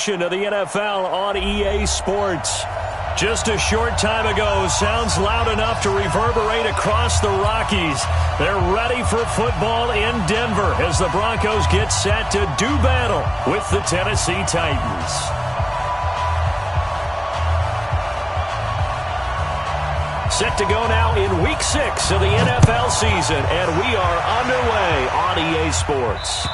edition of the NFL on EA Sports. Just a short time ago, sounds loud enough to reverberate across the Rockies. They're ready for football in Denver as the Broncos get set to do battle with the Tennessee Titans. Set to go now in Week 6 of the NFL season, and we are underway on EA Sports.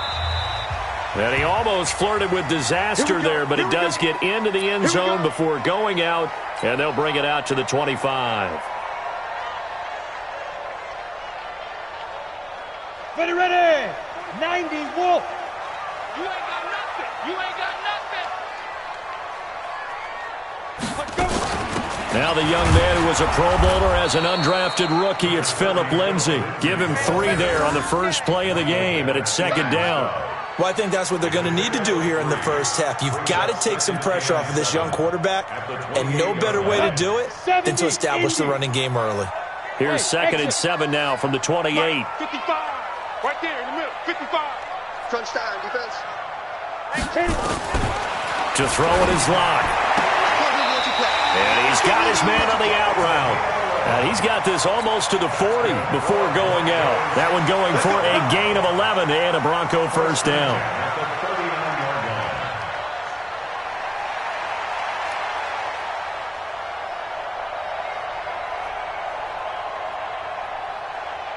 And he almost flirted with disaster there, but it does get into the end zone before going out, and they'll bring it out to the 25. Ready, 90, Wolf. You ain't got nothing. You ain't got nothing. Let's go. Now the young man who was a Pro Bowler as an undrafted rookie, it's Phillip Lindsay. Give him 3 there on the first play of the game, and it's second down. Well, I think that's what they're going to need to do here in the first half. You've got to take some pressure off of this young quarterback, and no better way to do it than to establish the running game early. Here's 2nd and 7 now from the 28. 55. Right there in the middle. 55. Crunch time, defense. To throw it is Locke. And he's got his man on the out route. He's got this almost to the 40 before going out. That one going for a gain of 11 and a Bronco first down.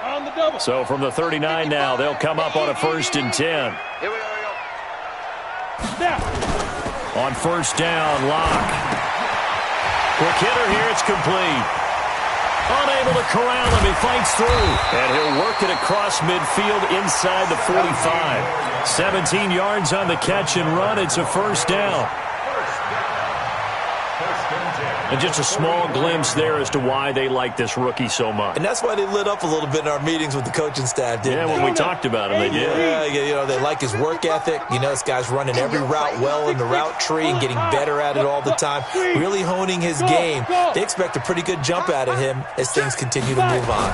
On the double. So from the 39 now, they'll come up on a 1st and 10. Here we go. Snap. On first down, Locke. Quick hitter here, it's complete. Unable to corral him, he fights through. And he'll work it across midfield inside the 45. 17 yards on the catch and run, it's a first down. And just a small glimpse there as to why they like this rookie so much. And that's why they lit up a little bit in our meetings with the coaching staff, didn't they? Yeah, when we talked about him, they did. Yeah, you know, they like his work ethic. You know, this guy's running every route well in the route tree and getting better at it all the time, really honing his game. They expect a pretty good jump out of him as things continue to move on.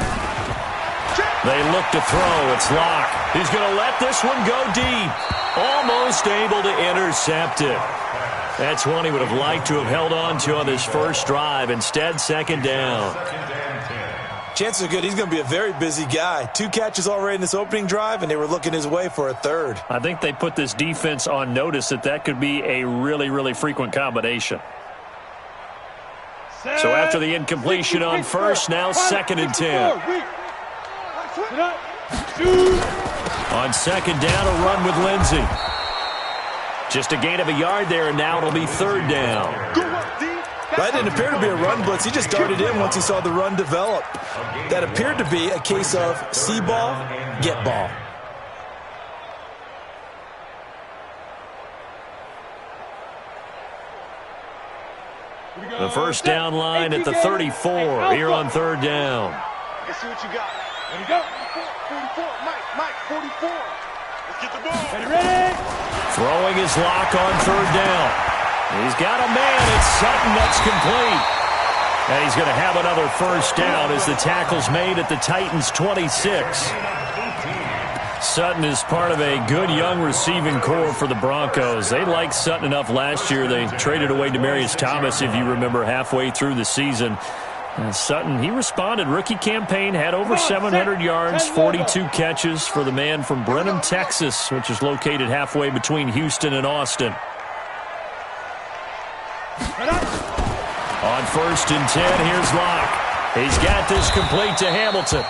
They look to throw. It's Locke. He's going to let this one go deep. Almost able to intercept it. That's one he would have liked to have held on to on this first drive. Instead, second down. Chances are good he's going to be a very busy guy. 2 catches already in this opening drive, and they were looking his way for a 3rd. I think they put this defense on notice that could be a really, really frequent combination. So after the incompletion on first, now 2nd and 10. On second down, a run with Lindsay. Just a gain of a yard there, and now it'll be 3rd down. That didn't appear to be a run blitz. He just darted in once he saw the run develop. That appeared to be a case of see ball, get ball. The first down line at the 34 here on 3rd down. Let's see what you got. Ready to go. 44, Mike, 44. Let's get the ball. Ready. Throwing his Locke on 3rd down. He's got a man. It's Sutton. That's complete. And he's going to have another first down as the tackle's made at the Titans' 26. Sutton is part of a good young receiving core for the Broncos. They liked Sutton enough last year. They traded away Demaryius Thomas, if you remember, halfway through the season. And Sutton, he responded. Rookie campaign, had over 700 yards, 42 catches for the man from Brenham, Texas, which is located halfway between Houston and Austin. On 1st and 10, here's Locke. He's got this complete to Hamilton.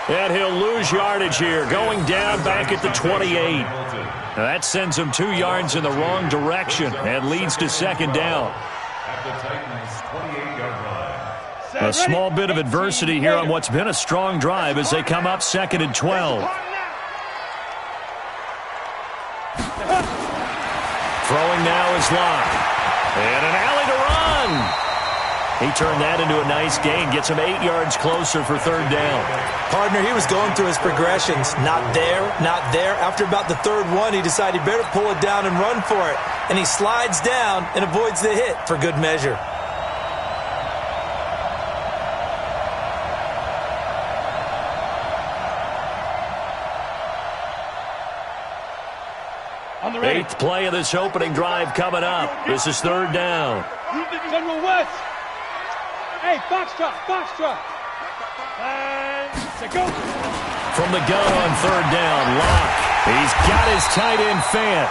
And he'll lose yardage here, going down back at the 28. Now that sends him 2 yards in the wrong direction and leads to 2nd down. A small bit of adversity here on what's been a strong drive as they come up 2nd and 12. Throwing now is Locke. And an alley to run. He turned that into a nice gain. Gets him 8 yards closer for 3rd down. Partner, he was going through his progressions. Not there, not there. After about the 3rd one, he decided he better pull it down and run for it. And he slides down and avoids the hit for good measure. 8th play of this opening drive coming up. This is 3rd down. General West. Hey, box truck. And to go. From the gun on 3rd down, Locke. He's got his tight end Fant.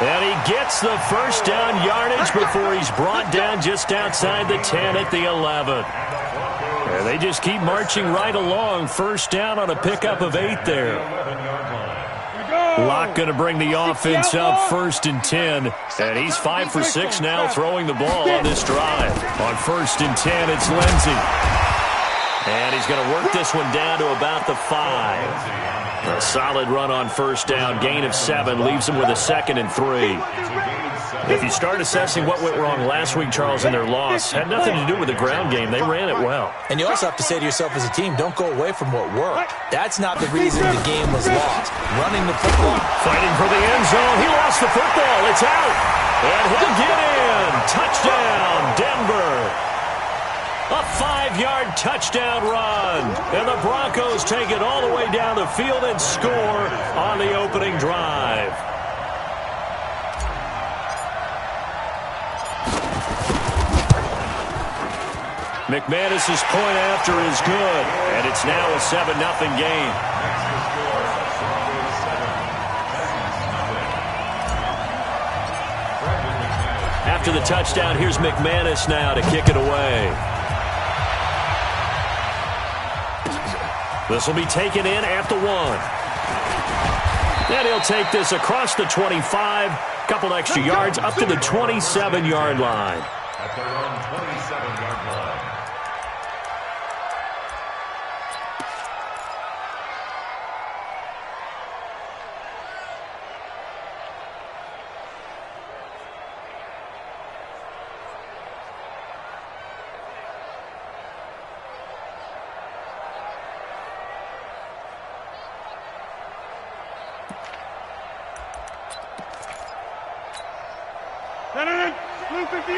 And he gets the first down yardage before he's brought down just outside the 10 at the 11. And they just keep marching right along. First down on a pickup of 8 there. Locke going to bring the offense up 1st and 10. And he's 5 for 6 now throwing the ball on this drive. On 1st and 10, it's Lindsey. And he's going to work this one down to about the 5. A solid run on 1st down. Gain of 7 leaves him with a 2nd and 3. If you start assessing what went wrong last week, Charles, in their loss, had nothing to do with the ground game. They ran it well. And you also have to say to yourself as a team, don't go away from what worked. That's not the reason the game was lost. Running the football. Fighting for the end zone. He lost the football. It's out. And he'll get in. Touchdown, Denver. A 5-yard touchdown run. And the Broncos take it all the way down the field and score on the opening drive. McManus's point after is good, and it's now a 7-0 game. After the touchdown, here's McManus now to kick it away. This will be taken in at the 1. And he'll take this across the 25, couple extra yards up to the 27-yard line. At their own 27-yard line. Blue 58. 30.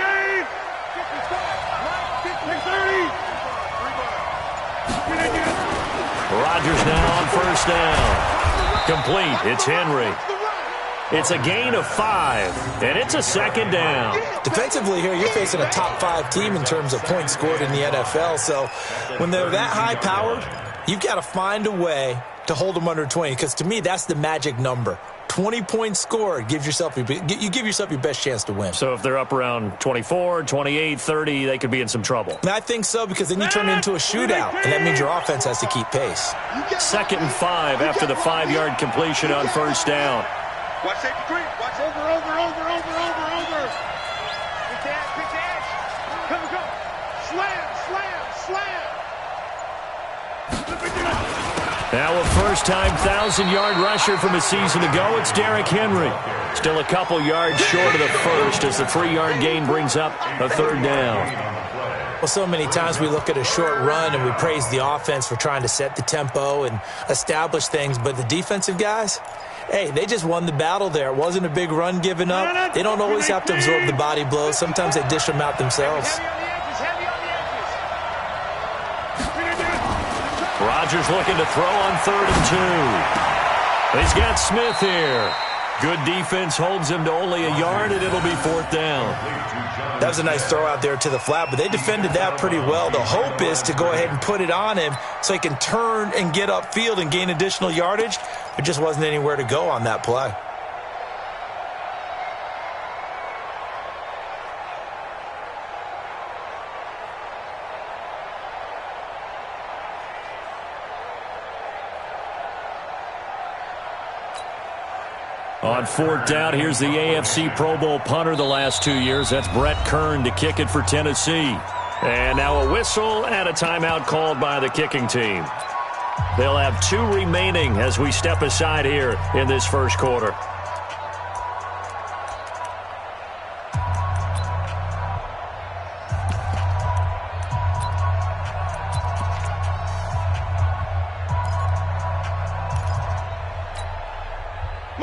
Rodgers now on 1st down. Complete. It's Henry. It's a gain of 5, and it's a 2nd down. Defensively here, you're facing a top 5 team in terms of points scored in the NFL. So when they're that high-powered, you've got to find a way to hold them under 20, because to me, that's the magic number. 20 points scored, you give yourself your best chance to win. So if they're up around 24, 28, 30, they could be in some trouble. And I think so, because then you turn it into a shootout, and that means your offense has to keep pace. 2nd and 5 after the 5-yard completion on 1st down. Watch safety three. Watch over. Big dash. Come. Slam. Now a first-time 1,000-yard rusher from a season ago, it's Derrick Henry. Still a couple yards short of the first as the 3-yard gain brings up a 3rd down. Well, so many times we look at a short run and we praise the offense for trying to set the tempo and establish things, but the defensive guys, hey, they just won the battle there. It wasn't a big run given up. They don't always have to absorb the body blows. Sometimes they dish them out themselves. Rodgers looking to throw on 3rd and 2. He's got Smith here. Good defense holds him to only a yard, and it'll be 4th down. That was a nice throw out there to the flat, but they defended that pretty well. The hope is to go ahead and put it on him so he can turn and get upfield and gain additional yardage. There just wasn't anywhere to go on that play. On 4th down, here's the AFC Pro Bowl punter the last 2 years. That's Brett Kern to kick it for Tennessee. And now a whistle and a timeout called by the kicking team. They'll have 2 remaining as we step aside here in this first quarter.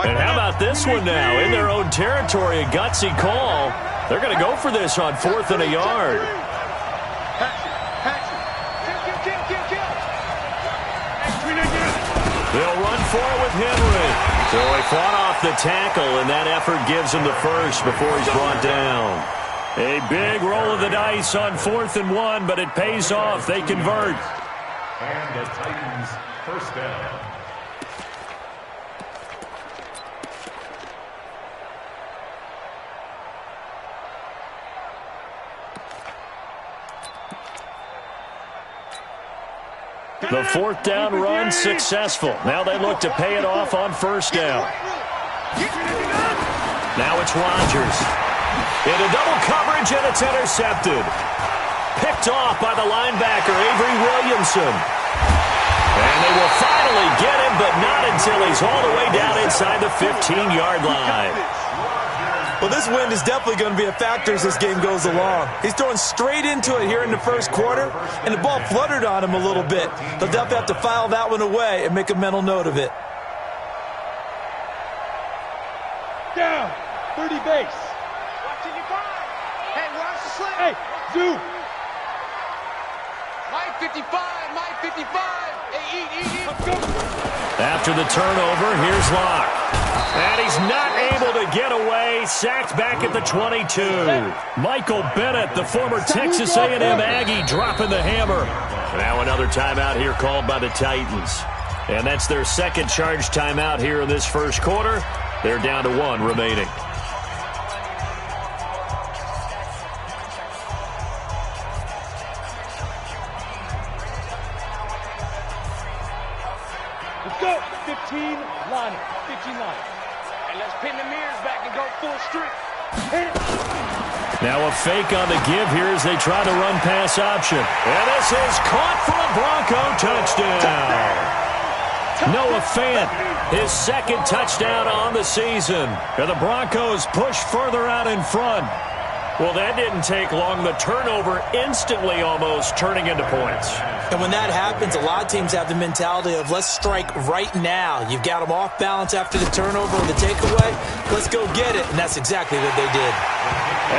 And how about this one now? In their own territory, a gutsy call. They're going to go for this on 4th and a yard. They'll run for it with Henry. So he fought off the tackle, and that effort gives him the first before he's brought down. A big roll of the dice on 4th and 1, but it pays off. They convert. And the Titans first down. The 4th down run successful. Now they look to pay it off on 1st down. Now it's Rodgers. Into double coverage, and it's intercepted. Picked off by the linebacker, Avery Williamson. And they will finally get him, but not until he's all the way down inside the 15-yard line. Well, this wind is definitely going to be a factor as this game goes along. He's throwing straight into it here in the first quarter, and the ball fluttered on him a little bit. They'll definitely have to file that one away and make a mental note of it. Down. 30 base. Watching your five. Hey, watch the slip. Hey, zoo. Mike 55, Mike 55. Hey, eat. Let's go. After the turnover, here's Locke. And he's not able to get away. Sacked back at the 22. Michael Bennett, the former Texas A&M Aggie, dropping the hammer. Now another timeout here called by the Titans. And that's their second charge timeout here in this first quarter. They're down to 1 remaining. Let's go. 15 line. 15 line. And let's pin the mirrors back and go full strip. Hit it. Now a fake on the give here as they try to run pass option. And this is caught for a Bronco touchdown. Noah Fant, his second touchdown on the season. And the Broncos push further out in front. Well, that didn't take long. The turnover instantly almost turning into points. And when that happens, a lot of teams have the mentality of let's strike right now. You've got them off balance after the turnover or the takeaway. Let's go get it. And that's exactly what they did.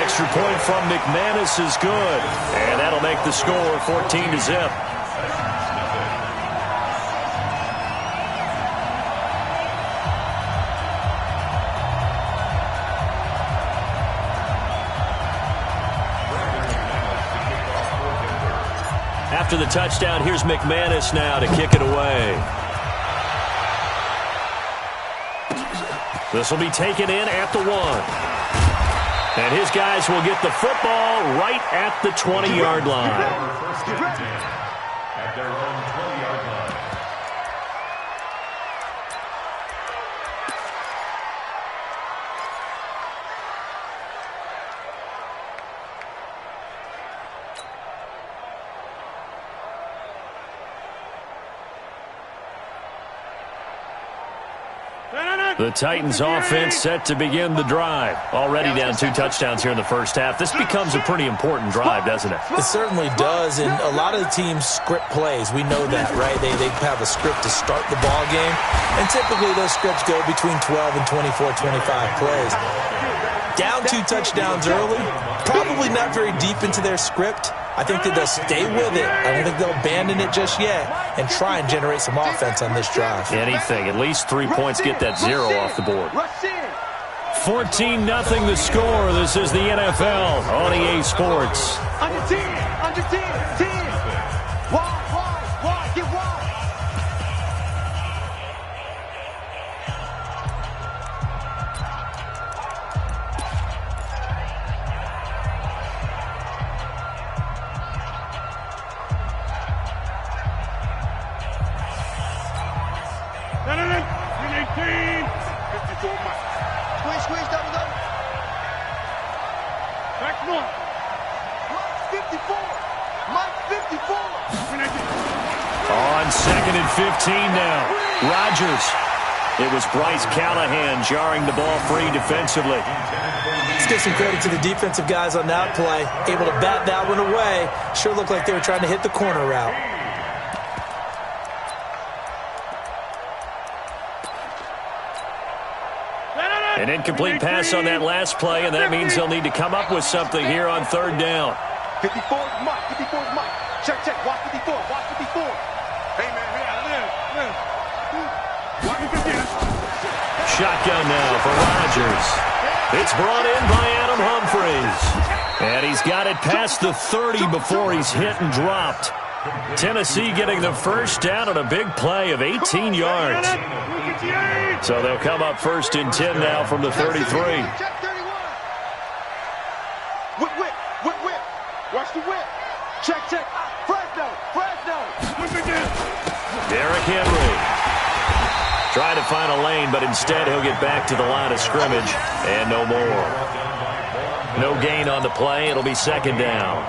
Extra point from McManus is good. And that'll make the score 14-0. After the touchdown, here's McManus now to kick it away. This will be taken in at the 1. And his guys will get the football right at the 20-yard line. At their own 20-yard line. The Titans offense set to begin the drive. Already down 2 touchdowns here in the first half. This becomes a pretty important drive, doesn't it? It certainly does, and a lot of the teams script plays. We know that, right? They have a script to start the ball game, and typically those scripts go between 12 and 24, 25 plays. Down 2 touchdowns early, probably not very deep into their script. I think that they'll stay with it. I don't think they'll abandon it just yet and try and generate some offense on this drive. Anything. At least 3 points get that 0 off the board. 14-0 the score. This is the NFL on EA Sports. Under 10. Under 10. 10. Wide. Get wide. Squeeze, double. Back one. Mike 54. Mike 54. On 2nd and 15 now. Rodgers. It was Bryce Callahan jarring the ball free defensively. Let's give some credit to the defensive guys on that play. Able to bat that one away. Sure looked like they were trying to hit the corner route. An incomplete pass on that last play, and that means they'll need to come up with something here on 3rd down. 54 is Mike. 54 is Mike. Check. Watch 54. Watch 54. Hey, man. Live. Watch 50. shotgun now for Rodgers. It's brought in by Adam Humphries. And he's got it past the 30 before he's hit and dropped. Tennessee getting the first down on a big play of 18 yards. So they'll come up first and 10 now from the 33. Whip. Watch the whip. Check. Fresno. Derrick Henry. Trying to find a lane, but instead he'll get back to the line of scrimmage and no more. No gain on the play. It'll be second down.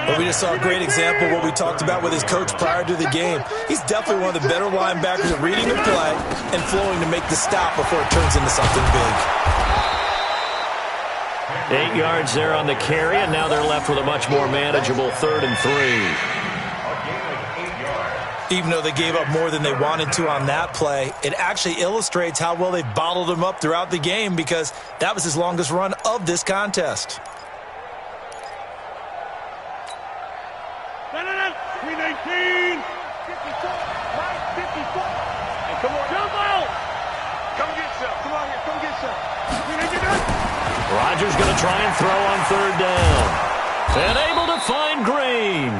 Well, we just saw a great example of what we talked about with his coach prior to the game. He's definitely one of the better linebackers at reading the play and flowing to make the stop before it turns into something big. 8 yards there on the carry, and now they're left with a much more manageable 3rd and 3. Even though they gave up more than they wanted to on that play, it actually illustrates how well they bottled him up throughout the game because that was his longest run of this contest. 319. 54. Mike, 54. Hey, come on. Jump out. Come get some. Come on here. Come get some. Rodgers going to try and throw on 3rd down. And able to find Green.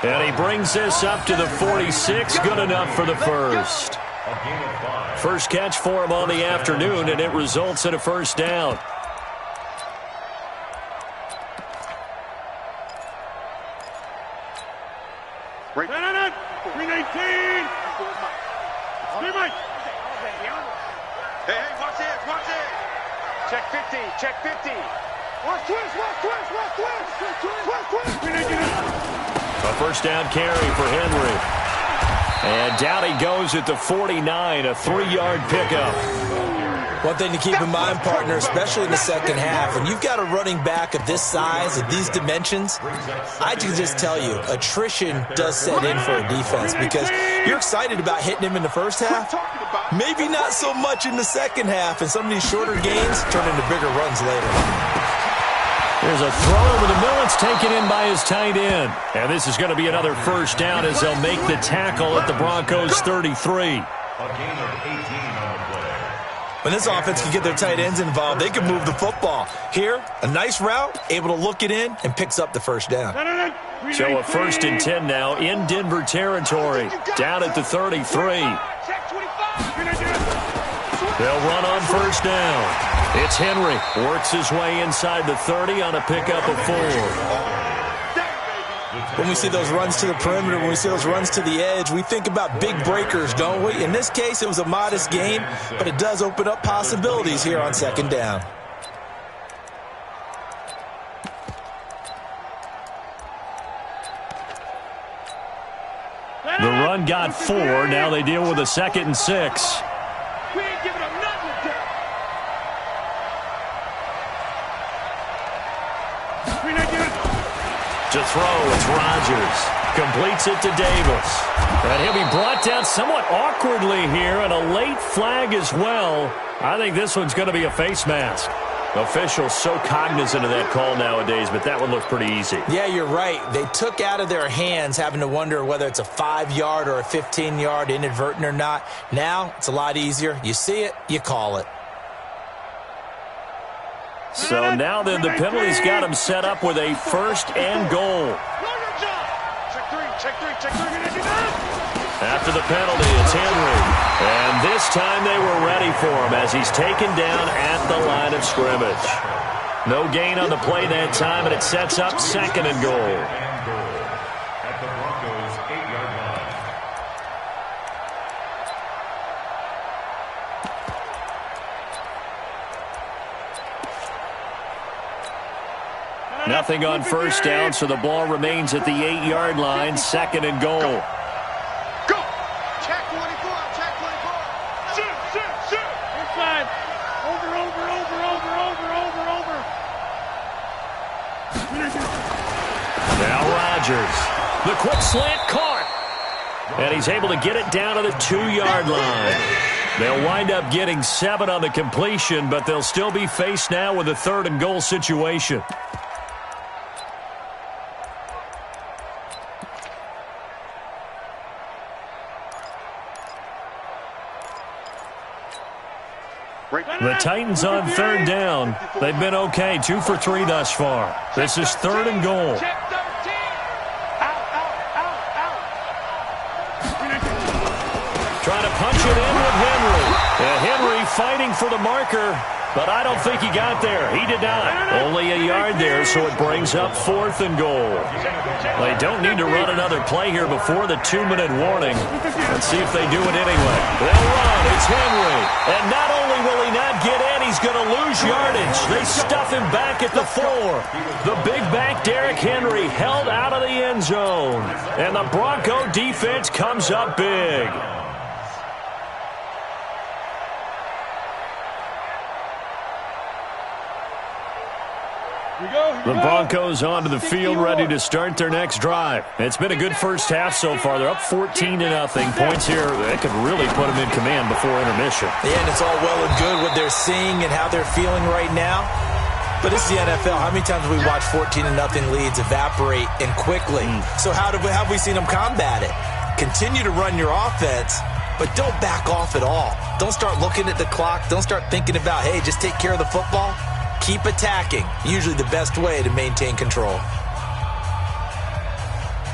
And he brings this up to the 46. Good enough for the first. First catch for him on the afternoon, and it results in a first down. Right. 319. Hey, watch it. Check 50. Watch twist. A first down carry for Henry. And down he goes at the 49, a 3-yard pickup. One thing to keep in mind, partner, especially in the second half, when you've got a running back of this size, of these dimensions, I can just tell you, attrition does set in for a defense because you're excited about hitting him in the first half, maybe not so much in the second half, and some of these shorter gains turn into bigger runs later. There's a throw over the middle. It's taken in by his tight end. And this is going to be another first down as they'll make the tackle at the Broncos' 33. When this offense can get their tight ends involved, they can move the football. Here, a nice route, able to look it in, and picks up the first down. So a first and 10 now in Denver territory, down at the 33. They'll run on first down. It's Henry. Works his way inside the 30 on a pickup of 4. When we see those runs to the perimeter, when we see those runs to the edge, we think about big breakers, don't we? In this case, it was a modest gain, but it does open up possibilities here on second down. The run got 4. Now they deal with a 2nd and 6. We ain't giving up nothing. To throw, it's Rodgers. Completes it to Davis. And he'll be brought down somewhat awkwardly here, and a late flag as well. I think this one's going to be a face mask. Officials so cognizant of that call nowadays, but that one looked pretty easy. Yeah, you're right. They took out of their hands having to wonder whether it's a 5-yard or a 15-yard inadvertent or not. Now, it's a lot easier. You see it, you call it. So now then, the penalty's got him set up with a 1st and goal. Check three. After the penalty, it's Henry. And this time they were ready for him as he's taken down at the line of scrimmage. No gain on the play that time, and it sets up 2nd and goal. At the Broncos' 8-yard line. Nothing on first down, so the ball remains at the 8-yard line, 2nd and goal. Go! Check 24. Shoot! Inside. Over. Now Rodgers. The quick slant caught. And he's able to get it down to the 2-yard line. They'll wind up getting 7 on the completion, but they'll still be faced now with a 3rd and goal situation. The Titans on third down. They've been okay, 2 for 3 thus far. This is 3rd and goal. Check 13. Trying to punch it in with Henry. Henry fighting for the marker, but I don't think he got there. He did not. Only a yard there, so it brings up 4th and goal. They don't need to run another play here before the 2-minute warning. Let's see if they do it anyway. They'll run. It's Henry. And not only will he not get in, he's going to lose yardage. They stuff him back at the 4. The big back Derrick Henry held out of the end zone. And the Bronco defense comes up big. The Broncos onto the field, ready to start their next drive. It's been a good first half so far. They're up 14-0. Points here, they could really put them in command before intermission. Yeah, and it's all well and good what they're seeing and how they're feeling right now. But it's the NFL. How many times have we watched 14-0 leads evaporate and quickly? So how have we seen them combat it? Continue to run your offense, but don't back off at all. Don't start looking at the clock. Don't start thinking about, hey, just take care of the football. Keep attacking. Usually the best way to maintain control.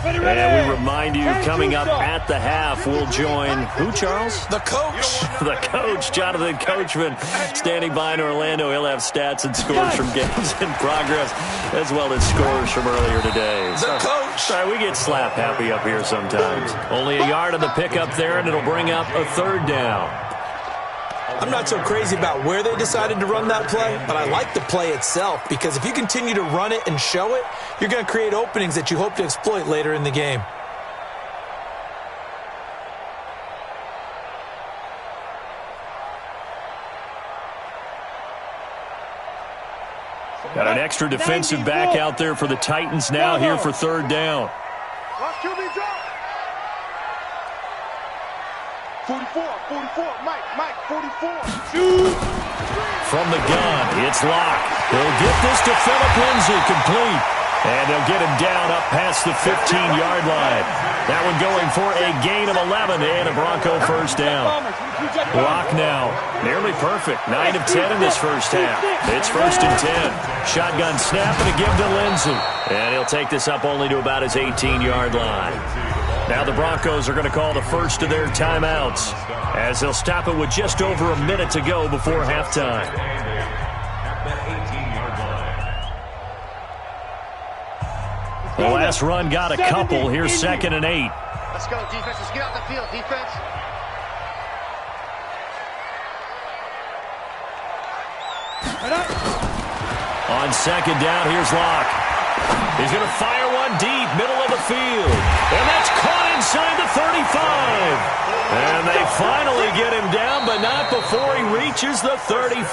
And we remind you, coming up at the half, we'll join who, Charles? The coach. The coach, Jonathan Coachman, standing by in Orlando. He'll have stats and scores from games in progress, as well as scores from earlier today. The coach. Sorry, we get slap happy up here sometimes. Only a yard on the pickup there, and it'll bring up a 3rd down. I'm not so crazy about where they decided to run that play, but I like the play itself because if you continue to run it and show it, you're going to create openings that you hope to exploit later in the game. Got an extra defensive back out there for the Titans now here for 3rd down. 44, Mike, 44. From the gun, it's Locke. He'll get this to Phillip Lindsay, complete. And they'll get him down up past the 15-yard line. That one going for a gain of 11 and a Bronco first down. Locke now, nearly perfect. 9 of 10 in this first half. It's 1st and 10. Shotgun snap and a give to Lindsay. And he'll take this up only to about his 18-yard line. Now the Broncos are going to call the first of their timeouts as they'll stop it with just over a minute to go before halftime. The last run got a couple. Here's 2nd and 8. Let's go, defense. Let's get out the field, defense. On 2nd down, here's Locke. He's going to fire one deep, middle of the field. And that's caught inside the 35. And they finally get him down, but not before he reaches the 34.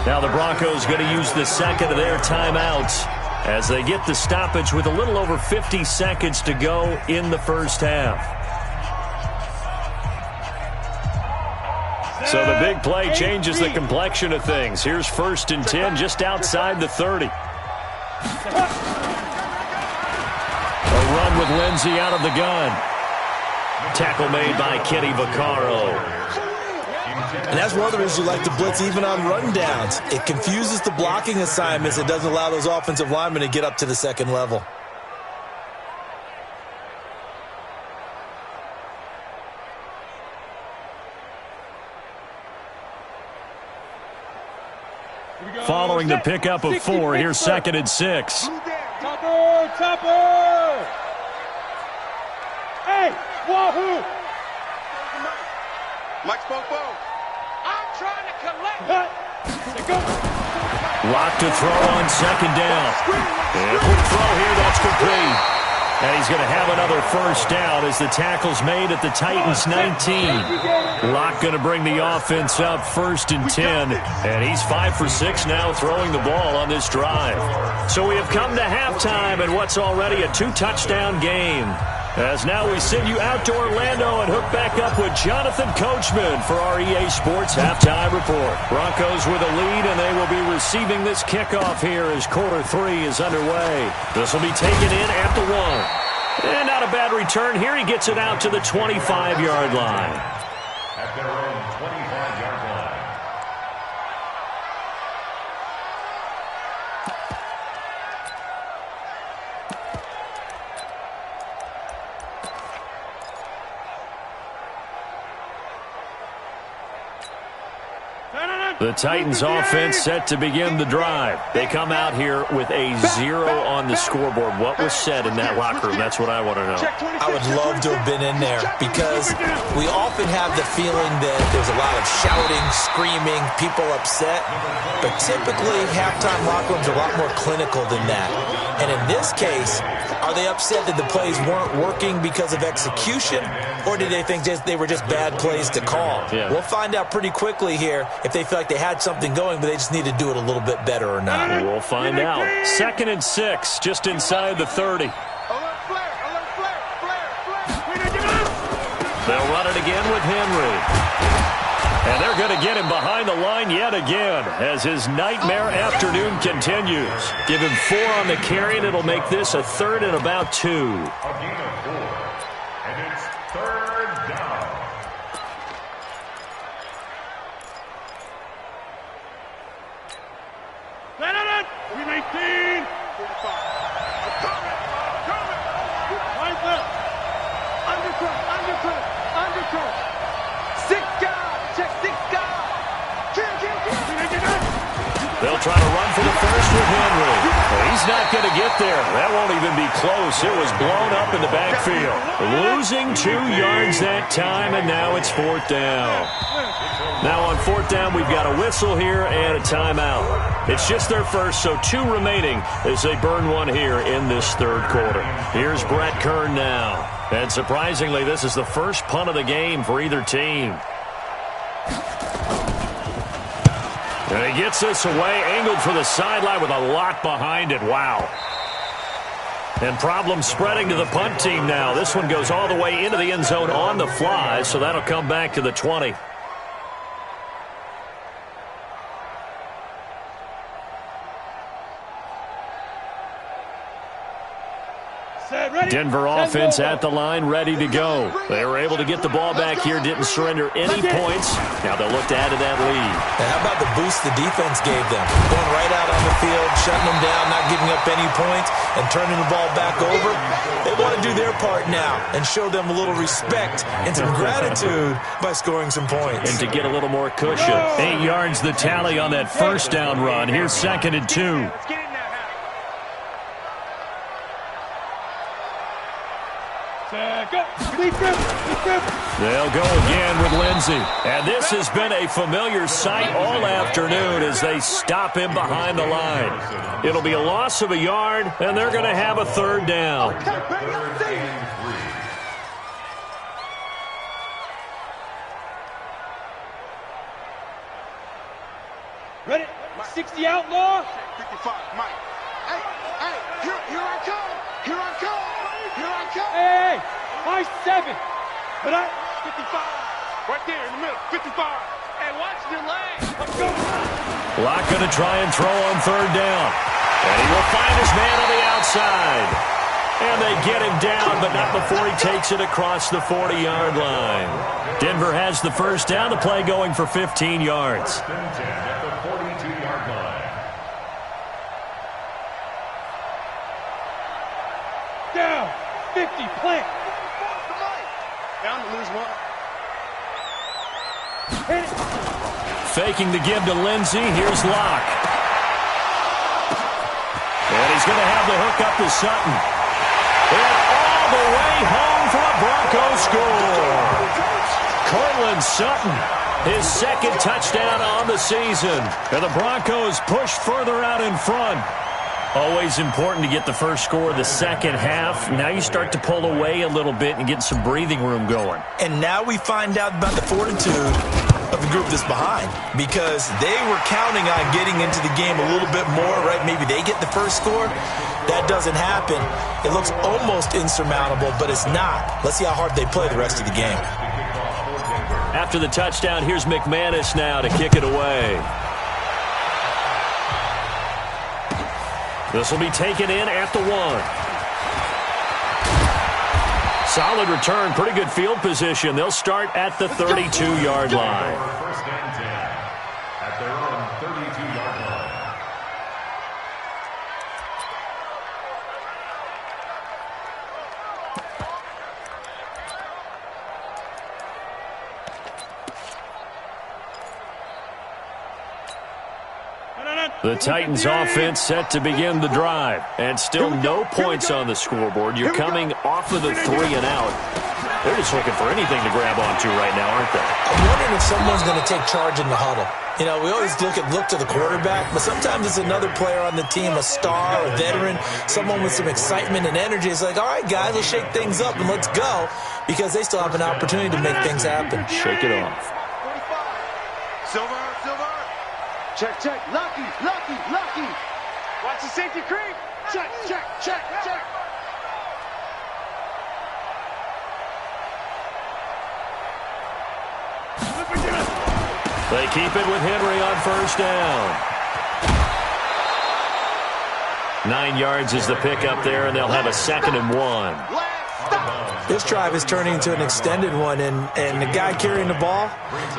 Now the Broncos going to use the second of their timeouts as they get the stoppage with a little over 50 seconds to go in the first half. So the big play changes the complexion of things. Here's 1st and 10 just outside the 30. A run with Lindsay out of the gun. Tackle made by Kenny Vaccaro. And that's one of the reasons you like to blitz even on rundowns. It confuses the blocking assignments. It doesn't allow those offensive linemen to get up to the second level. Following the pickup of 4, here's 2nd and 6. Topper! Hey, wahoo! Mike Popo. I'm trying to collect. Lock to throw on 2nd down. And quick throw here, that's complete. And he's going to have another first down as the tackle's made at the Titans' 19. Locke going to bring the offense up 1st and 10. And he's 5 for 6 now throwing the ball on this drive. So we have come to halftime in what's already a 2-touchdown game. As now we send you out to Orlando and hook back up with Jonathan Coachman for our EA Sports Halftime Report. Broncos with a lead, and they will be receiving this kickoff here as quarter 3 is underway. This will be taken in at the 1. And not a bad return here. He gets it out to the 25-yard line. At their own 25-yard line. The Titans offense set to begin the drive. They come out here with a 0 on the scoreboard. What was said in that locker room? That's what I want to know. I would love to have been in there because we often have the feeling that there's a lot of shouting, screaming, people upset. But typically, halftime locker rooms are a lot more clinical than that. And in this case, are they upset that the plays weren't working because of execution? Or did they think they were just bad plays to call? Yeah. We'll find out pretty quickly here if they feel like they had something going, but they just need to do it a little bit better or not. We'll find out. 2nd and 6, just inside the 30. Alert flare, alert flare, flare. They'll run it again with Henry. And they're going to get him behind the line yet again as his nightmare afternoon continues. Give him 4 on the carry, and it'll make this a 3rd and about 2. A gain of 4. And it's 3rd down. We 19. 45. Right left. Undercut. 6 guys. Check 6 guys. They'll try to run for the first with Henry. Well, he's not going to get there. That won't even be close. It was blown up in the backfield. Losing 2 yards that time, and now it's 4th down. Now on 4th down, we've got a whistle here and a timeout. It's just their first, so 2 remaining as they burn 1 here in this 3rd quarter. Here's Brett Kern now. And surprisingly, this is the first punt of the game for either team. And he gets this away, angled for the sideline with a lot behind it. Wow. And problems spreading to the punt team now. This one goes all the way into the end zone on the fly, so that'll come back to the 20. Denver offense at the line, ready to go. They were able to get the ball back here, didn't surrender any points. Now they'll look to add to that lead. Now how about the boost the defense gave them? Going right out on the field, shutting them down, not giving up any points, and turning the ball back over. They want to do their part now and show them a little respect and some gratitude by scoring some points. And to get a little more cushion. 8 yards the tally on that first down run. Here's 2nd and 2. They'll go again with Lindsey. And this has been a familiar sight all afternoon as they stop him behind the line. It'll be a loss of a yard, and they're going to have a 3rd down. Ready? 60 outlaw. 55, Mike. Hey, here I come. Hey, my 7. But 55. Right there in the middle. 55. Hey, watch your legs. Let's go. Locke going to try and throw on 3rd down. And he will find his man on the outside. And they get him down, but not before he takes it across the 40-yard line. Denver has the first down. The play going for 15 yards. First and 10 at the 42-yard line. Down. 50. Plant. Down to lose 1. Hit it. Faking the give to Lindsey. Here's Locke. And he's going to have the hook up to Sutton. And all the way home for a Broncos score. Cortland Sutton, his 2nd touchdown on the season. And the Broncos push further out in front. Always important to get the first score of the second half. Now you start to pull away a little bit and get some breathing room going. And now we find out about the fortitude of the group that's behind, because they were counting on getting into the game a little bit more, right? Maybe they get the first score. That doesn't happen. It looks almost insurmountable, but it's not. Let's see how hard they play the rest of the game. After the touchdown, here's McManus now to kick it away. This will be taken in at the 1. Solid return, pretty good field position. They'll start at the 32-yard line. First and 10 at their own 32-yard line. The Titans offense set to begin the drive. And still no points on the scoreboard. You're coming off of the 3 and out. They're just looking for anything to grab onto right now, aren't they? I'm wondering if someone's going to take charge in the huddle. You know, we always look to the quarterback, but sometimes it's another player on the team, a star, a veteran, someone with some excitement and energy. It's like, all right, guys, let's shake things up and let's go, because they still have an opportunity to make things happen. Shake it off. 45. Silver. Check. Lucky. Watch the safety creep. Check. They keep it with Henry on first down. 9 yards is the pickup there, and they'll have a 2nd and 1. This drive is turning into an extended one, and the guy carrying the ball,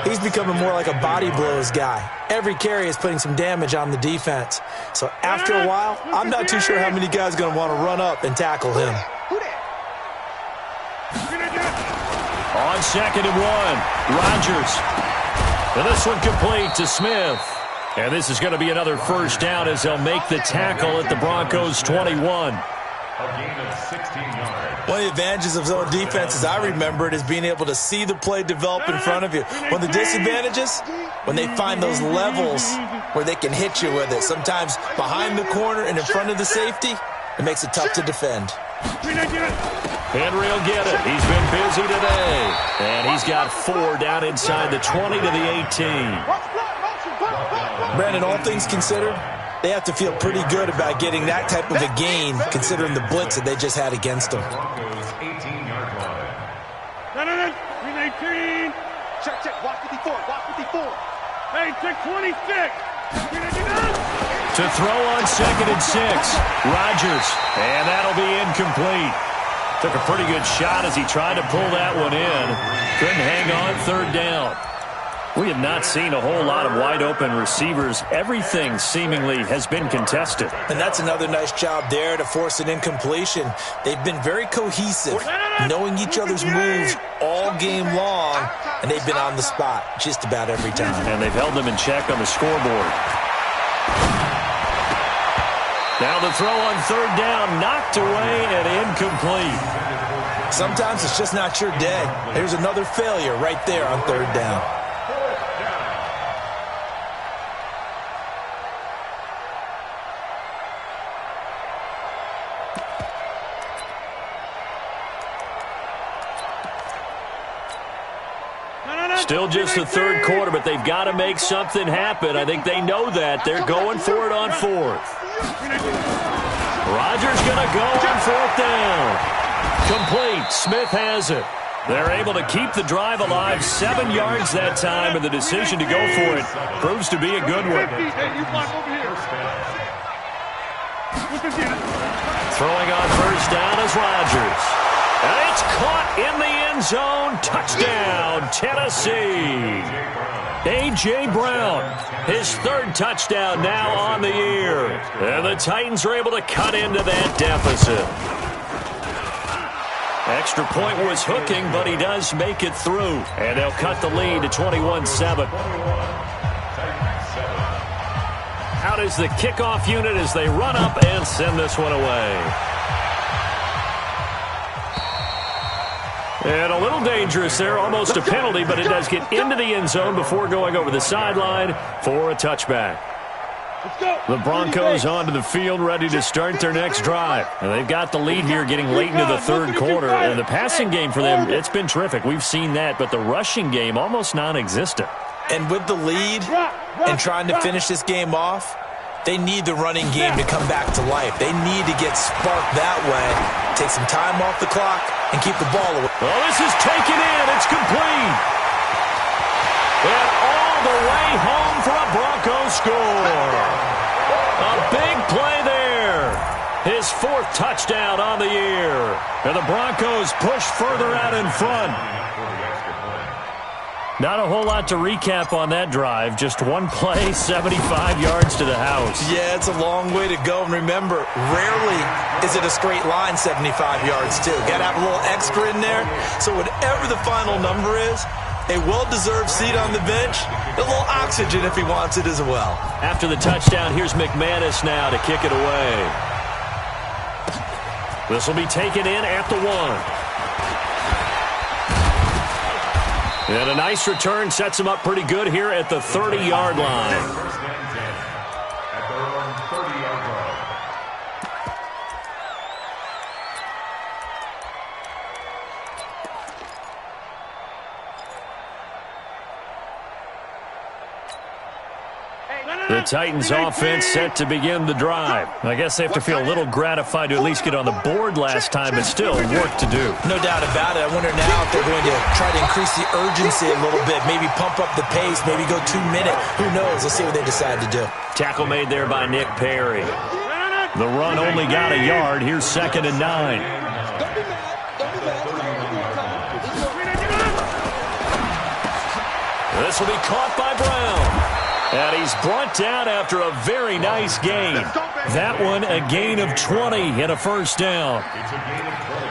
he's becoming more like a body blows guy. Every carry is putting some damage on the defense. So after a while, I'm not too sure how many guys are going to want to run up and tackle him. On 2nd and 1, Rodgers. And this one complete to Smith. And this is going to be another first down as they'll make the tackle at the Broncos' 21. A gain of 16 yards. One of the advantages of zone defense, as I remember it, is being able to see the play develop in front of you. One of the disadvantages, when they find those levels where they can hit you with it. Sometimes behind the corner and in front of the safety, it makes it tough to defend. Henry will get it. He's been busy today. And he's got 4 down inside the 20 to the 18. Brandon, all things considered, they have to feel pretty good about getting that type of a gain, considering the blitz that they just had against them. Broncos 18-yard line. No. 18. Check. Watch 54. Hey, check 26. To throw on 2nd and 6. Rodgers. And that'll be incomplete. Took a pretty good shot as he tried to pull that one in. Couldn't hang on 3rd down. We have not seen a whole lot of wide-open receivers. Everything seemingly has been contested. And that's another nice job there to force an incompletion. They've been very cohesive, knowing each other's moves all game long, and they've been on the spot just about every time. And they've held them in check on the scoreboard. Now the throw on 3rd down, knocked away and incomplete. Sometimes it's just not your day. Here's another failure right there on 3rd down. Still just the 3rd quarter, but they've got to make something happen. I think they know that. They're going for it on 4th. Rodgers going to go on 4th down. Complete. Smith has it. They're able to keep the drive alive. 7 yards that time, and the decision to go for it proves to be a good one. Throwing on first down is Rodgers. And it's caught in the end zone. Touchdown, Tennessee. A.J. Brown, his 3rd touchdown now on the year. And the Titans are able to cut into that deficit. Extra point was hooking, but he does make it through. And they'll cut the lead to 21-7. Out is the kickoff unit as they run up and send this one away. And a little dangerous there, almost a penalty, but it does get into the end zone before going over the sideline for a touchback. The Broncos onto the field ready to start their next drive. And they've got the lead here getting late into the 3rd quarter. And the passing game for them, it's been terrific. We've seen that, but the rushing game almost non-existent. And with the lead and trying to finish this game off, they need the running game to come back to life. They need to get sparked that way, take some time off the clock, and keep the ball away. Well, this is taken in. It's complete. And all the way home for a Broncos score. A big play there. His 4th touchdown on the year. And the Broncos push further out in front. Not a whole lot to recap on that drive. Just one play, 75 yards to the house. Yeah, it's a long way to go. And remember, rarely is it a straight line 75 yards, too. Got to have a little extra in there. So whatever the final number is, A well-deserved seat on the bench. A little oxygen if he wants it as well. After the touchdown, here's McManus now to kick it away. This will be taken in at the 1. And a nice return sets him up pretty good here at the 30-yard line. First and 10 at their own 30-yard line. The Titans offense set to begin the drive. I guess they have to feel a little gratified to at least get on the board last time, but still work to do. No doubt about it. I wonder now if they're going to try to increase the urgency a little bit, maybe pump up the pace, maybe go 2 minute. Who knows? Let's see what they decide to do. Tackle made there by Nick Perry. The run only got a yard. Here's 2nd and 9. This will be caught by Brown. And he's brought down after a very nice gain. That one a gain of 20 and a first down. It's a gain of 20.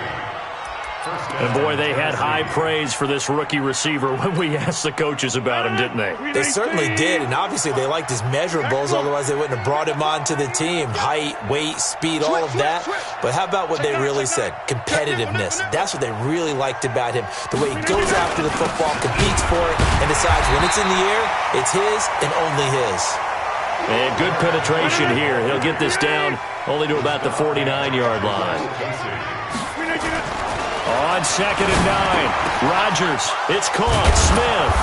And boy, they had high praise for this rookie receiver when we asked the coaches about him, didn't they? They certainly did, and obviously they liked his measurables, otherwise they wouldn't have brought him onto the team. Height, weight, speed, all of that. But how about what they really said? Competitiveness. That's what they really liked about him. The way he goes after the football, competes for it, and decides when it's in the air, it's his and only his. And good penetration here. He'll get this down only to about the 49-yard line. On 2nd and 9, Rodgers, it's caught, Smith.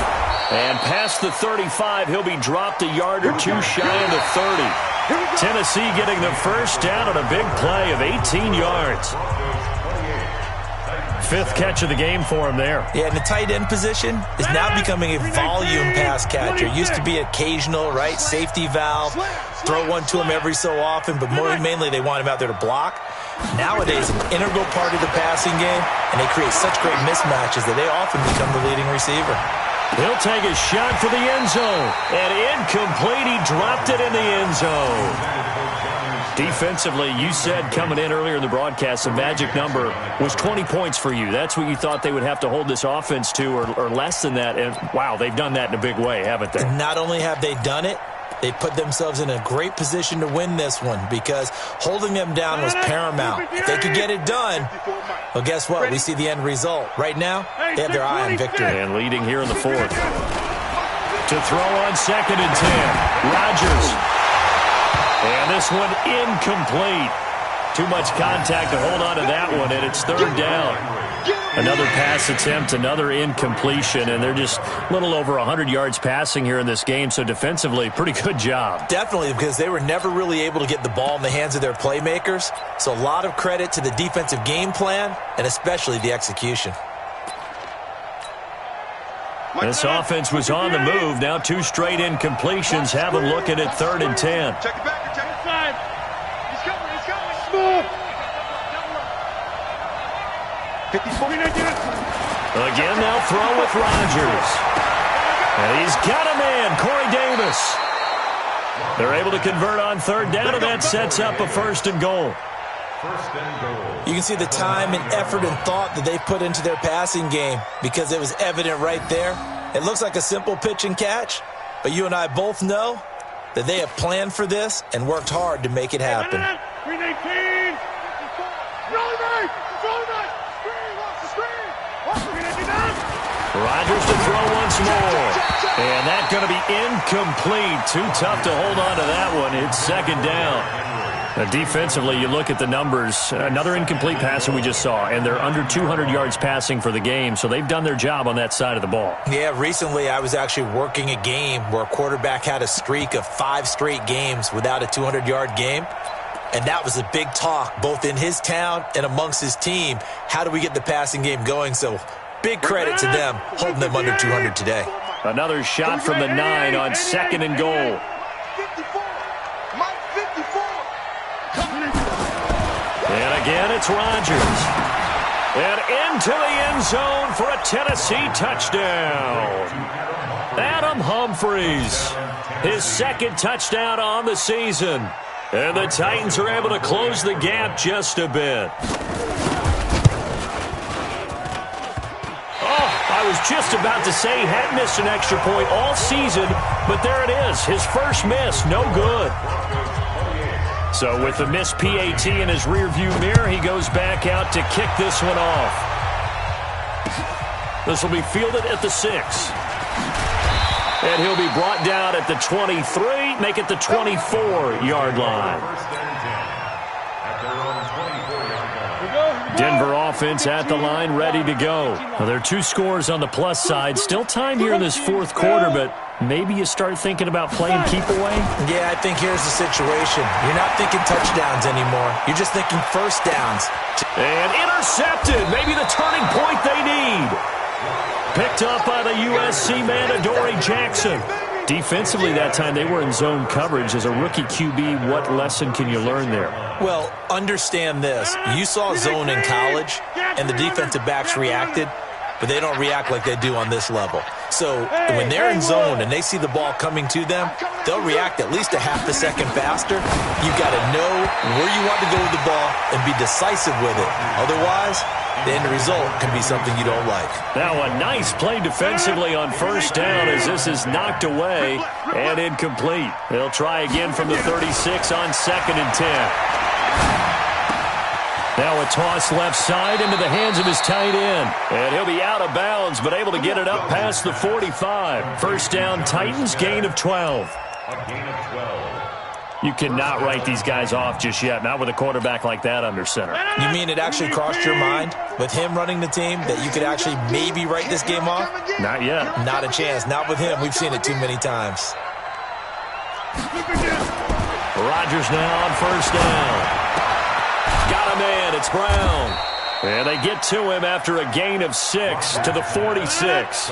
And past the 35, he'll be dropped a yard or two shy of the 30. Tennessee getting the first down on a big play of 18 yards. 5th catch of the game for him there. Yeah, and the tight end position is now becoming a volume pass catcher. Used to be occasional, right? Safety valve. Throw one to him every so often, but mainly they want him out there to block. Nowadays, an integral part of the passing game, and they create such great mismatches that they often become the leading receiver. He'll take a shot for the end zone. And incomplete. He dropped it in the end zone. Defensively, you said coming in earlier in the broadcast, the magic number was 20 points for you. That's what you thought they would have to hold this offense to, or less than that. And, wow, they've done that in a big way, haven't they? And not only have they done it, they put themselves in a great position to win this one because holding them down was paramount. If they could get it done, well, guess what? We see the end result. Right now, they have their eye on victory. And leading here in the 4th. To throw on 2nd and 10. Rodgers. And this one incomplete. Too much contact to hold on to that one, and it's 3rd down. Another pass attempt, another incompletion, and they're just a little over 100 yards passing here in this game, so defensively, pretty good job. Definitely, because they were never really able to get the ball in the hands of their playmakers, so a lot of credit to the defensive game plan, and especially the execution. This offense was on the move. Now 2 straight incompletions have them looking at 3rd and 10. Check it back, check it side. He's coming, he's coming. Smooth. 54. Again, they'll throw with Rodgers. And he's got a man, Corey Davis. They're able to convert on 3rd down, and that sets up a 1st and goal. First and goal. You can see the time and effort and thought that they put into their passing game because it was evident right there. It looks like a simple pitch and catch, but you and I both know that they have planned for this and worked hard to make it happen. 319. Rodgers to throw once more. And that's going to be incomplete. Too tough to hold on to that one. It's 2nd down. Defensively, you look at the numbers. Another incomplete pass that we just saw, and they're under 200 yards passing for the game, so they've done their job on that side of the ball. Yeah, recently I was actually working a game where a quarterback had a streak of 5 straight games without a 200-yard game, and that was a big talk, both in his town and amongst his team. How do we get the passing game going? So big credit to them, holding them under 200 today. Another shot from the 9 on 2nd and goal. And again, it's Rodgers. And into the end zone for a Tennessee touchdown. Adam Humphries, his 2nd touchdown on the season. And the Titans are able to close the gap just a bit. Oh, I was just about to say he hadn't missed an extra point all season, but there it is. His first miss, no good. So with the missed PAT in his rearview mirror, he goes back out to kick this one off. This will be fielded at the 6. And he'll be brought down at the 23, make it the 24-yard line. Denver offense at the line, ready to go. Well, there are 2 scores on the plus side. Still time here in this fourth quarter, but maybe you start thinking about playing keep away? Yeah, I think here's the situation. You're not thinking touchdowns anymore. You're just thinking first downs. And intercepted. Maybe the turning point they need. Picked up by the USC man, Adoree Jackson. Defensively that time, they were in zone coverage. As a rookie QB, what lesson can you learn there? Well, understand this. You saw zone in college, and the defensive backs reacted, but they don't react like they do on this level. So when they're in zone and they see the ball coming to them, they'll react at least a half a second faster. You've got to know where you want to go with the ball and be decisive with it. Otherwise, the end result can be something you don't like. Now a nice play defensively on first down as this is knocked away and incomplete. They'll try again from the 36 on 2nd and 10. Now a toss left side into the hands of his tight end. And he'll be out of bounds, but able to get it up past the 45. First down, Titans, gain of 12. A gain of 12. You cannot write these guys off just yet, not with a quarterback like that under center. You mean it actually crossed your mind with him running the team that you could actually maybe write this game off? Not yet. Not a chance. Not with him. We've seen it too many times. Rodgers now on first down. Got a man. It's Brown. And they get to him after a gain of 6 to the 46.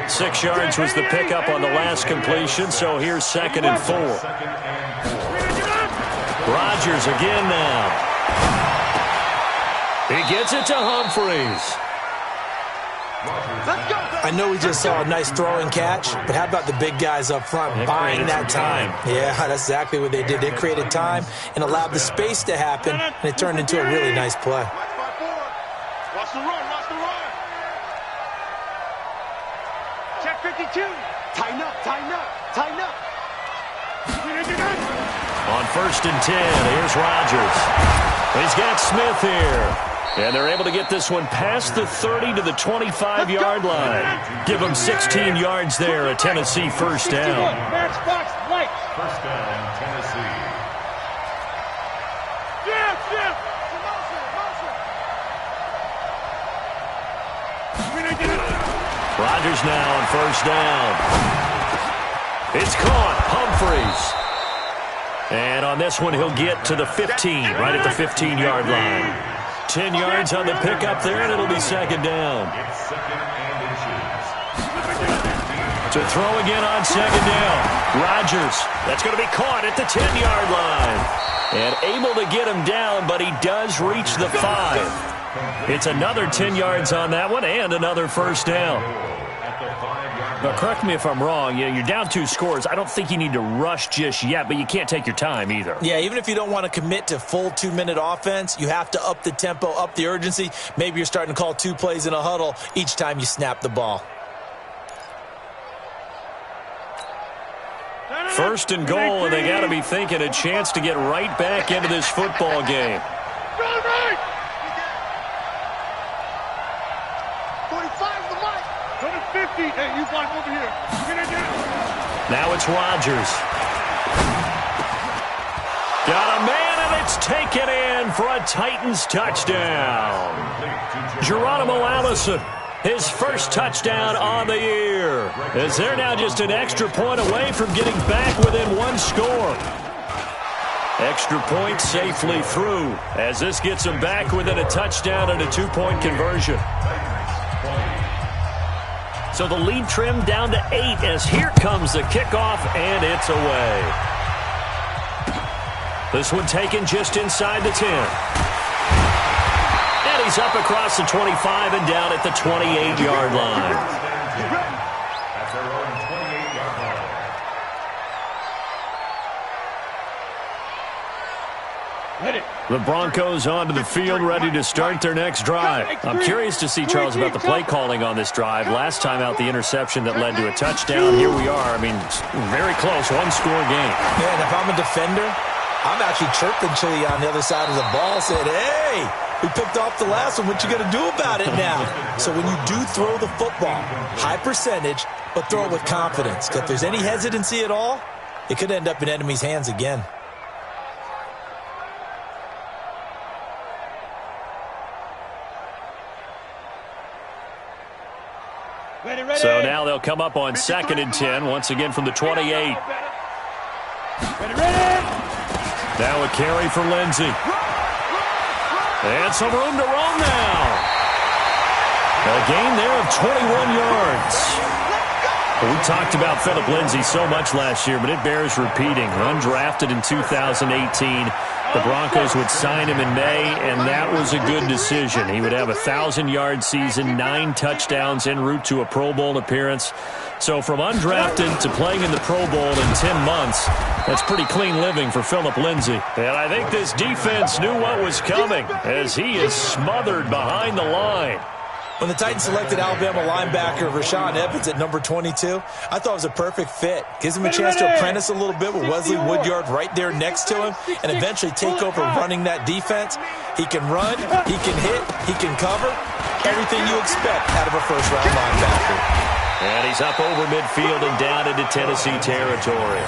6 yards was the pickup on the last completion, so here's 2nd and 4. Rodgers again now. He gets it to Humphreys. I know we just saw a nice throwing catch, but how about the big guys up front buying that time? Yeah, that's exactly what they did. They created time and allowed the space to happen, and it turned into a really nice play. Watch the run, watch the run. Check 52. Tighten up, tighten up, tighten up. On 1st and 10, here's Rodgers. He's got Smith here. And they're able to get this one past the 30 to the 25-yard line. Give them 16 yards there, a Tennessee first down. First down, Tennessee. Rodgers now on first down. It's caught. Humphreys. And on this one, he'll get to the 15, right at the 15-yard line. 10 yards on the pickup there, and it'll be 2nd down. It's 2nd and inches. To throw again on 2nd down. Rodgers. That's going to be caught at the 10-yard line. And able to get him down, but he does reach the 5. It's another 10 yards on that one and another first down. But correct me if I'm wrong, you're down 2 scores. I don't think you need to rush just yet, but you can't take your time either. Yeah, even if you don't want to commit to full 2-minute offense, you have to up the tempo, up the urgency. Maybe you're starting to call 2 plays in a huddle each time you snap the ball. 1st and goal, and they got to be thinking a chance to get right back into this football game. 45's the mic. 50. Hey, you fly over here. Now it's Rodgers. Got a man, and it's taken in for a Titans touchdown. Geronimo Allison, his first touchdown on the year. As they're now just an extra point away from getting back within 1 score. Extra point safely through as this gets them back within a touchdown and a 2-point conversion. So the lead trimmed down to 8 as here comes the kickoff, and it's away. This one taken just inside the 10. And he's up across the 25 and down at the 28-yard line. At their own 28-yard line. The Broncos onto the field, ready to start their next drive. I'm curious to see, Charles, about the play calling on this drive. Last time out, the interception that led to a touchdown. Here we are. I mean, very close, one-score game. Yeah, and if I'm a defender, I'm actually chirping Chili on the other side of the ball, saying, hey, we picked off the last one. What you going to do about it now? So when you do throw the football, high percentage, but throw it with confidence. If there's any hesitancy at all, it could end up in enemy's hands again. So now they'll come up on 2nd and 10, once again from the 28. Now a carry for Lindsey. And some room to roam now. A gain there of 21 yards. Well, we talked about Phillip Lindsay so much last year, but it bears repeating. Undrafted in 2018. The Broncos would sign him in May, and that was a good decision. He would have a 1,000-yard season, 9 touchdowns en route to a Pro Bowl appearance. So from undrafted to playing in the Pro Bowl in 10 months, that's pretty clean living for Phillip Lindsay. And I think this defense knew what was coming as he is smothered behind the line. When the Titans selected Alabama linebacker Rashaan Evans at number 22, I thought it was a perfect fit. Gives him a chance to apprentice a little bit with Wesley Woodyard right there next to him and eventually take over running that defense. He can run, he can hit, he can cover. Everything you expect out of a first-round linebacker. And he's up over midfield and down into Tennessee territory.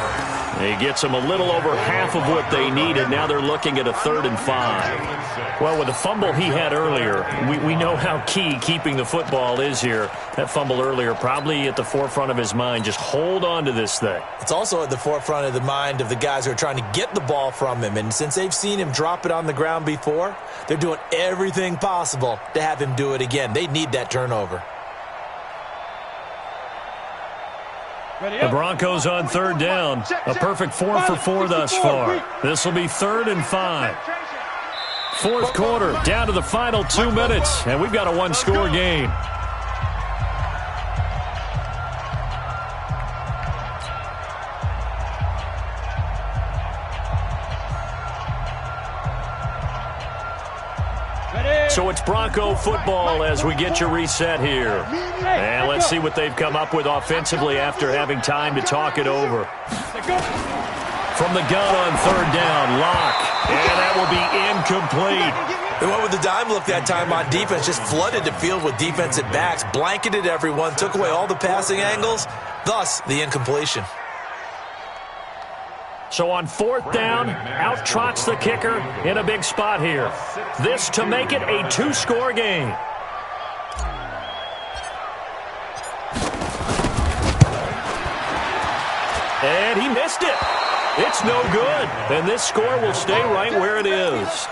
He gets them a little over half of what they needed. Now they're looking at a 3rd and 5. Well, with the fumble he had earlier, we know how key keeping the football is here. That fumble earlier probably at the forefront of his mind. Just hold on to this thing. It's also at the forefront of the mind of the guys who are trying to get the ball from him. And since they've seen him drop it on the ground before, they're doing everything possible to have him do it again. They need that turnover. The Broncos on 3rd down. A perfect 4 for 4 thus far. This will be 3rd and 5. 4th quarter, down to the final 2 minutes, and we've got a one-score game. So it's Bronco football as we get your reset here. And let's see what they've come up with offensively after having time to talk it over. From the gun on 3rd down, Locke. And that will be incomplete. They went with the dime look that time on defense, just flooded the field with defensive backs, blanketed everyone, took away all the passing angles, thus the incompletion. So on 4th down, out trots the kicker in a big spot here. This to make it a 2-score game. And he missed it. It's no good. And this score will stay right where it is.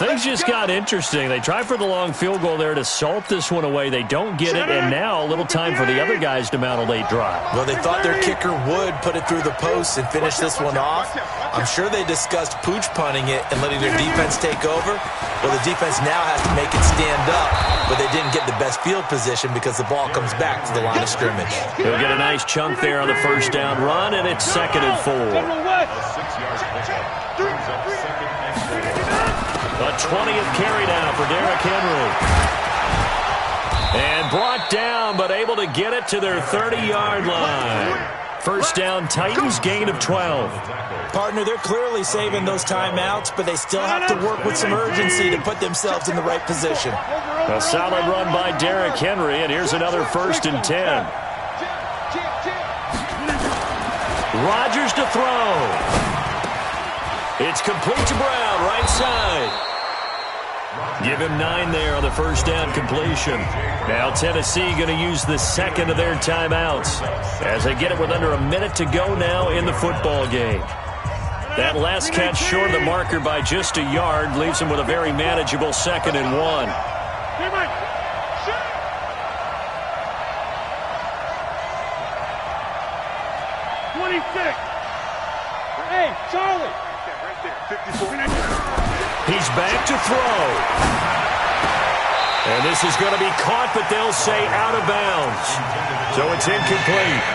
Things just got interesting. They try for the long field goal there to salt this one away. They don't get it, and now a little time for the other guys to mount a late drive. Well, they thought their kicker would put it through the post and finish this one off. I'm sure they discussed pooch punting it and letting their defense take over. Well, the defense now has to make it stand up, but they didn't get the best field position because the ball comes back to the line of scrimmage. He'll get a nice chunk there on the 1st down run, and it's 2nd and 4. A 20th carry now for Derrick Henry. And brought down, but able to get it to their 30-yard line. 1st down, Titans, gain of 12. Partner, they're clearly saving those timeouts, but they still have to work with some urgency to put themselves in the right position. A solid run by Derrick Henry, and here's another 1st and 10. Rodgers to throw. It's complete to Brown, right side. Give him 9 there on the 1st down completion. Now Tennessee going to use the 2nd of their timeouts as they get it with under a minute to go now in the football game. That last catch short of the marker by just a yard leaves them with a very manageable 2nd and 1. 26. Hey, Charlie. He's back to throw. And this is going to be caught, but they'll say out of bounds. So it's incomplete.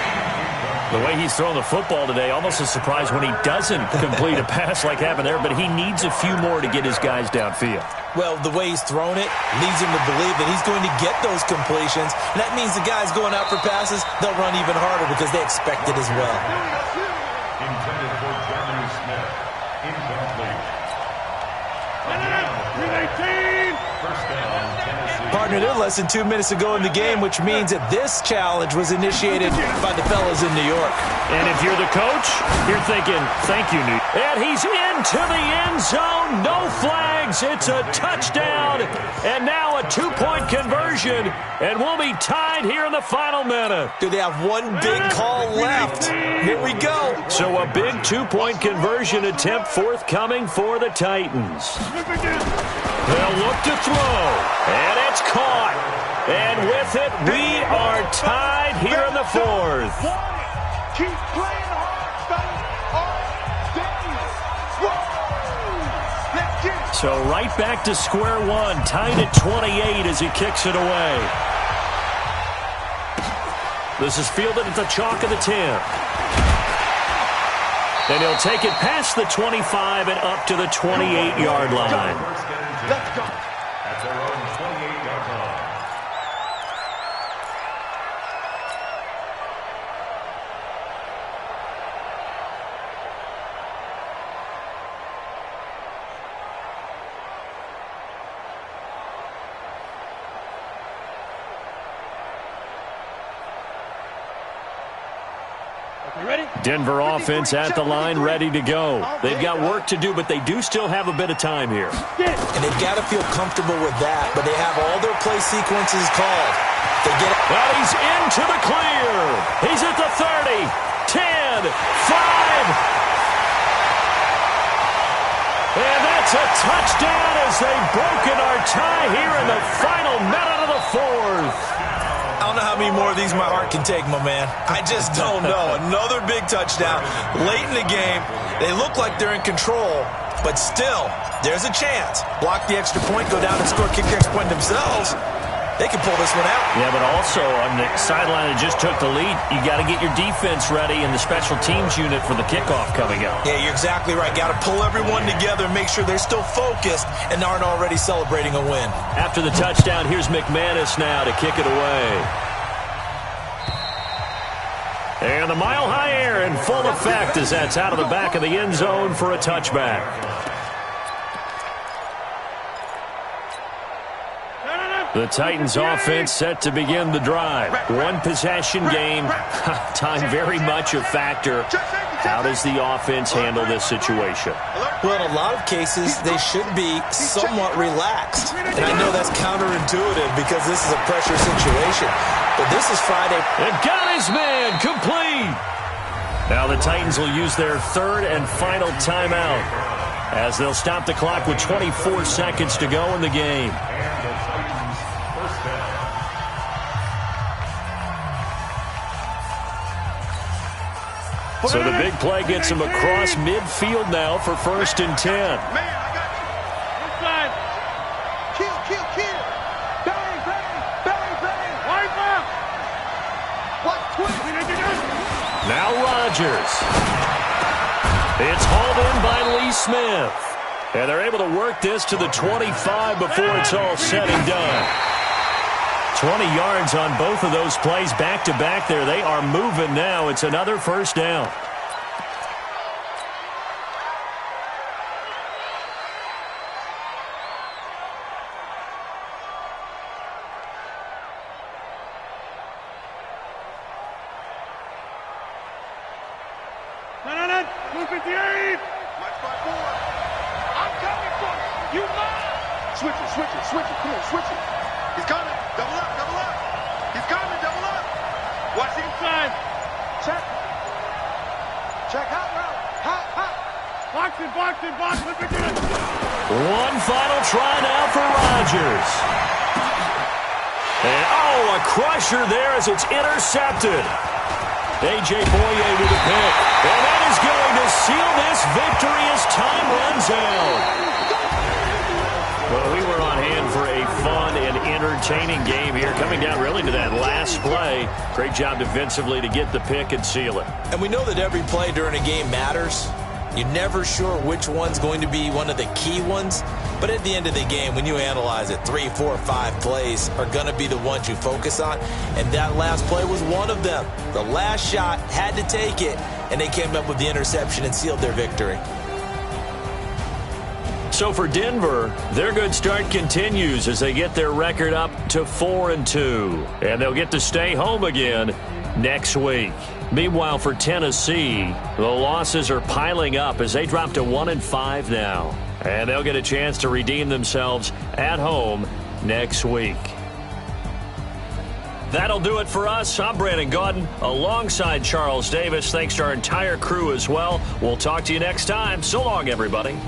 The way he's throwing the football today, almost a surprise when he doesn't complete a pass like happened there, but he needs a few more to get his guys downfield. Well, the way he's thrown it leads him to believe that he's going to get those completions, and that means the guys going out for passes, they'll run even harder because they expect it as well. Intended for Jeremy Smith. Incomplete. First down, Tennessee. Partner, they're less than 2 minutes to go in the game, which means that this challenge was initiated by the fellas in New York. And if you're the coach, you're thinking, thank you, New York. And he's into the end zone. No flags. It's a touchdown. And now a two-point conversion. And we'll be tied here in the final minute. Do they have one big call left? Here we go. So a big two-point conversion attempt forthcoming for the Titans. They'll look to throw. And it's caught. And with it, we are tied here in the fourth. Keep playing hard, fellas. So right back to square one, tied at 28 as he kicks it away. This is fielded at the chalk of the 10. And he'll take it past the 25 and up to the 28-yard line. Let's go. At their own 28-yard line. Denver offense at the line, ready to go. They've got work to do, but they do still have a bit of time here. And they've got to feel comfortable with that, but they have all their play sequences called. They get it. Well, he's into the clear. He's at the 30, 10, 5. And that's a touchdown as they've broken our tie here in the final minute of the fourth. I don't know how many more of these my heart can take, my man. I just don't know. Another big touchdown late in the game. They look like they're in control, but still, there's a chance. Block the extra point, go down and score, kick the extra point themselves. They can pull this one out. Yeah, but also on the sideline that just took the lead, you got to get your defense ready and the special teams unit for the kickoff coming up. Yeah, you're exactly right. Got to pull everyone together and make sure they're still focused and aren't already celebrating a win. After the touchdown, here's McManus now to kick it away. And the mile-high air in full effect as that's out of the back of the end zone for a touchback. The Titans offense set to begin the drive. One possession game. Time very much a factor. How does the offense handle this situation? Well, in a lot of cases, they should be somewhat relaxed. And I know that's counterintuitive because this is a pressure situation. But this is Friday. And got his man complete. Now the Titans will use their third and final timeout as they'll stop the clock with 24 seconds to go in the game. So the big play gets him across midfield now for 1st and 10. Man, I got you. Inside. Kill. Bang, bang. Wipe up. What? Now Rodgers. It's hauled in by Lee Smith. And they're able to work this to the 25 before it's all said and done. 20 yards on both of those plays back-to-back there. They are moving now. It's another first down. No. 258. Watch my board. I'm coming for you. You must. Switch it. Come on, switch it. He's coming. Double up. He's coming. Double up. Watch the inside. Check. Hot route. Hot. Box it. Look at it. One final try now for Rodgers. And, a crusher there as it's intercepted. A.J. Boye with a pick. And that is going to seal this victory as time runs out. Well, we were on hand for a fun and entertaining game here, coming down really to that last play. Great job defensively to get the pick and seal it. And we know that every play during a game matters. You're never sure which one's going to be one of the key ones. But at the end of the game, when you analyze it, 3, 4, 5 plays are going to be the ones you focus on. And that last play was one of them. The last shot had to take it, and they came up with the interception and sealed their victory. So for Denver, their good start continues as they get their record up to 4-2. And they'll get to stay home again next week. Meanwhile, for Tennessee, the losses are piling up as they drop to 1-5 now. And they'll get a chance to redeem themselves at home next week. That'll do it for us. I'm Brandon Gaudin alongside Charles Davis. Thanks to our entire crew as well. We'll talk to you next time. So long, everybody.